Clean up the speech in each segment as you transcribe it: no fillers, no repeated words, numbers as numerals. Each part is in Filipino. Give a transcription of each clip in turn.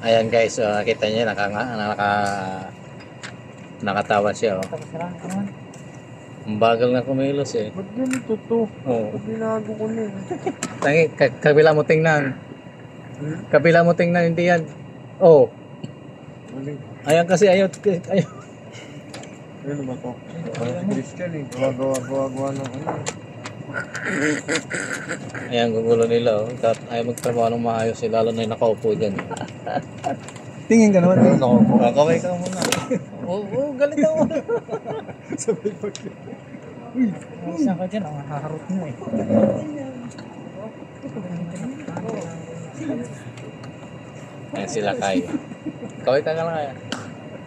Ayan guys, kita niyo nakatawa siya. Oh. Ang bagal na kumilos eh. Ba't ganito to? Oo. Binago ko na eh. Tangi, kabila mo tingnan. Kabila mo tingnan, hindi yan. Oh. Ayan kasi ayaw. Ano ba to? Christian eh. Gawa ng ano. Ayan, gugulo nila. Oh. Ayaw magtrabaho ng maayos eh, lalo na yung nakaupo dyan. Tingin ka naman. Nakaupo. Kaway ka muna. Oo, galit ako. Sabay pa siya. Uy, saan ka dyan? Ang haharot mo eh. Ayan sila Kai. Kaway ka lang kaya.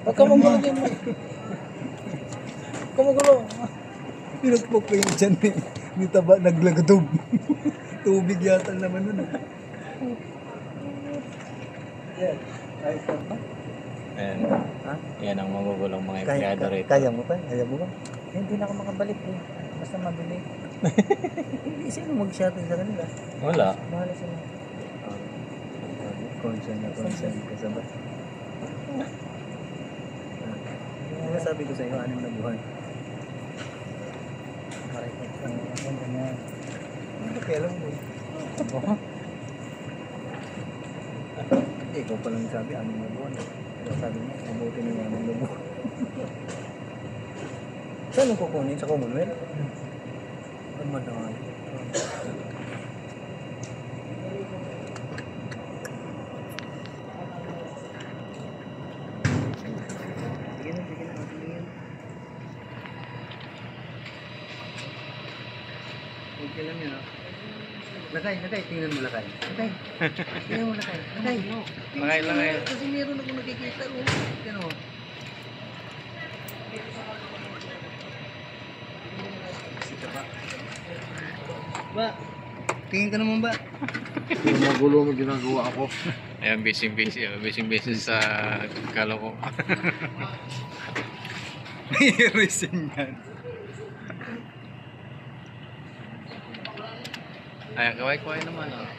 Huwag ka magulo dyan. Huwag ka magulo. Pinagpok ko yung dyan eh. Hindi taba, naglagadob. Tubig yata naman nun eh. Ayan. Yan ang magugulong mga empleyado rito. Kaya mo pa? Kaya mo ba? Hindi na ako makabalik eh. Basta mabili. Sino mag-shuttle sa kanila? Wala. Bahala sila. Concern ka sa ba? Ano sabi ko sa iyo, 6 na buwan? Marikit lang. Ganyan. Ano kaya lang mo? Ikaw pa lang sabi, 6 na buwan. Kaya sabi mo, mabuti na 6 na buwan. Saan ang kukunin? Sa Commonwealth? Ang madami. Sige na. Okay lang yun, Lakay, tingnan mo lakay. Tingnan mo lakay. Lakay. Kasi meron ako nakikita, Gano'n. Ba, tingin ka naman ba? Magulo mo ginagawa ako. Ayan, busy sa kaloko. Resin yan. Ayan, kaway naman. Oh.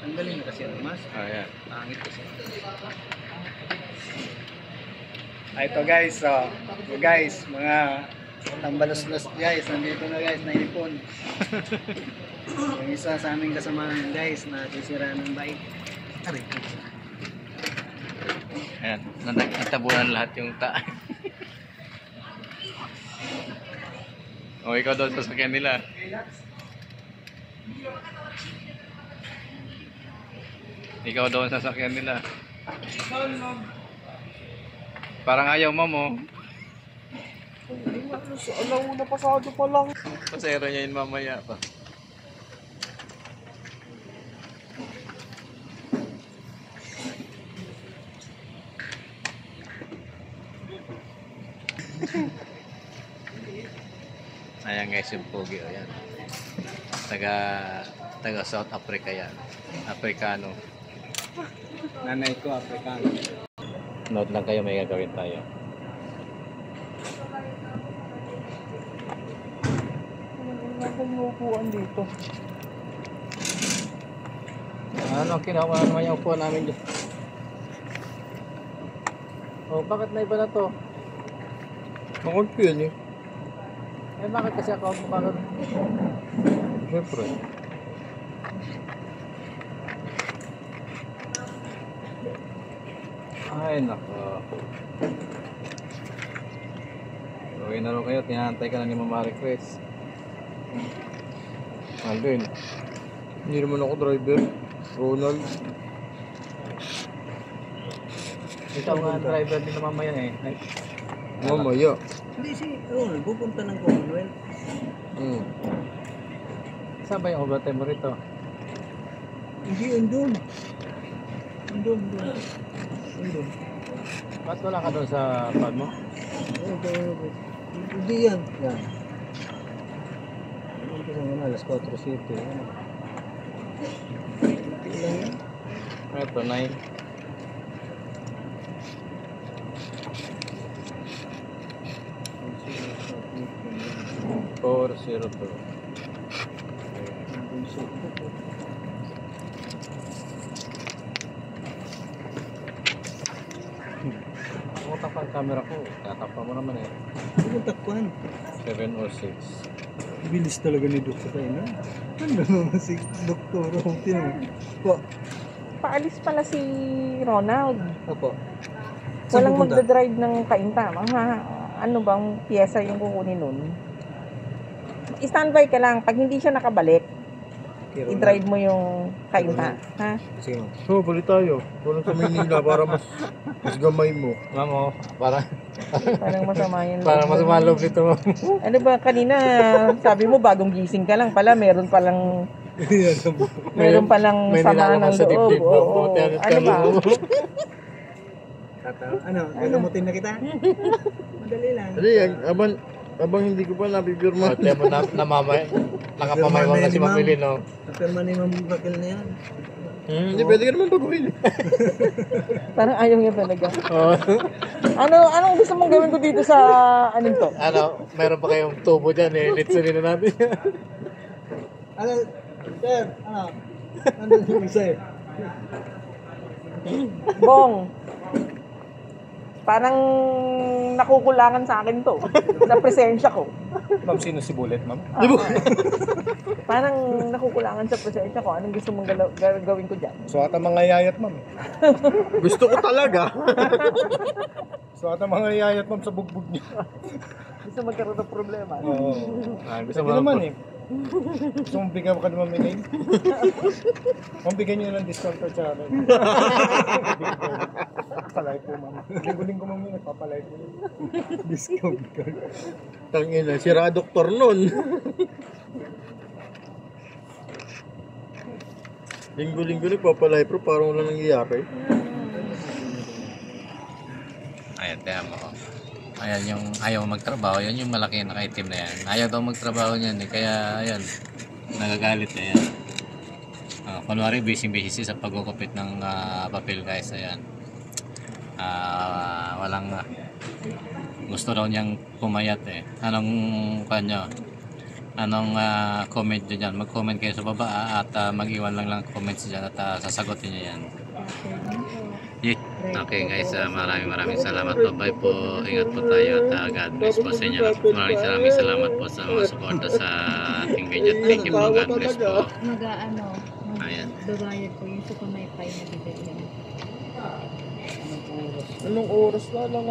Ang galing na kasi mas. Ayan. Pangit kasi. Ito guys, guys, mga tambalos-los guys, nandito na guys, naipon. Yung isa sa aming kasamahan guys, nasisira ng bike. Aray. Ayan, natabunan lahat yung O, ikaw doon sa sakyan nila. Ikaw doon sa sakyan nila. Parang ayaw mo. Alam mo na pasado pa lang. Pasero niya yun mamaya pa. Ayan guys yung pogi. Ayan. Taga South Africa yan. Afrikano. Nanay ko, Afrikano. Note lang kayo, may gagawin tayo. Ano yung upuan dito? Ano, kinuha naman yung upuan namin dito. Oh, bakit na iba na to? Bakit ko yan eh? Eh, bakit kasi ako bakit? Siyempre. Ay, nako. Okay na rin kayo, tinahantay ka na ni Mama Chris. Alvin, hindi naman ako driver. Ronald. Ikaw nga ang driver din naman mamaya eh. Ay, Mamaya. Hindi si Ronald, pupunta ng Commonwealth. saan ba yung overtime mo rito? Hindi, andun. Andun. Ba't wala ka doon sa pad mo? Hindi yan. Yan. Kasi nga alas 4:07. Ilan yan? Ito, 9. Four, 0, 2. Tatak ang camera ko. Tatapa mo naman eh. Ano takpan? 7 or 6. Bilis talaga ni Dr. Tayo na. Ano naman si Dr. Rotin mo? Po. Paalis pala si Ronald. Opo. Walang magdadrive ng Kainta. Ano bang pyesa yung kukunin nun? I-standby ka lang. Pag hindi siya nakabalik, i-drive mo yung Kainta. Ha? Sige ma'am. So, balik tayo. Walang sa Maynila para mas gamay mo. Ma'am, oh, para Parang masama yun. para masama loob nito. Ano ba, kanina, sabi mo bagong gising ka lang pala, meron palang may sama nilalaman ng sa loob. dibdib. Oo. Buti Ano ba? Ano? Gagamutin na kita? Madali lang. Kasi, abang hindi ko pa napipirma. Buti mo nakapamaywang na si Mapili, no? Napirma ni Ma'am Raquel na yan. Hindi, pwede ka naman baguhin. Parang ayaw niya talaga. Oh. Anong gusto mong gawin ko dito sa anong to? Ano, meron pa kayong tubo dyan eh. Litsunin na natin. Ano? Sir, ano? Nandun yung isa eh. Bong, parang nakukulangan sa akin to. Sa presensya ko. Ma'am, sino si Bullet, ma'am? Parang nakukulangan sa presensya ko. Anong gusto mong gawin ko dyan? So, ata mga yayat, ma'am. Gusto ko talaga. So, ata mga yayat, ma'am, sa bugbog niya. Gusto magkaroon ng problema. Oo. Gusto mo naman eh. Gusto mong bigyan ka naman may name? Ma'am, bigyan nyo ng discount card sa akin. Papalay po, ma'am. Linggo-linggo ma'am yun, papalay po. Discount card. Tangina, sira doktor nun. Linggo-linggo nagpapalay pero parang wala nangyayari. Ayan, tiyan mo. Ayan yung ayaw magtrabaho. Yan yung malaki na nakaitim na yan. Ayaw daw magtrabaho niyan eh. Kaya, ayan, nagagalit na yan. Kunwari, busy-busy sa pagkukupit ng papel, guys. Ayan. Walang gusto daw niyang pumayat eh. Anong comment nyo dyan? Mag-comment kayo sa baba at mag-iwan lang comments dyan at sasagutin nyo yan. Okay guys, maraming salamat po. Bye po. Ingat po tayo at God bless po sa inyo. Maraming salamat po sa mga suporta sa ating video. Thank you po. God bless po. Ayan. Babayad ko yung sa kamay-pay na bibigyan. Anong oras na lang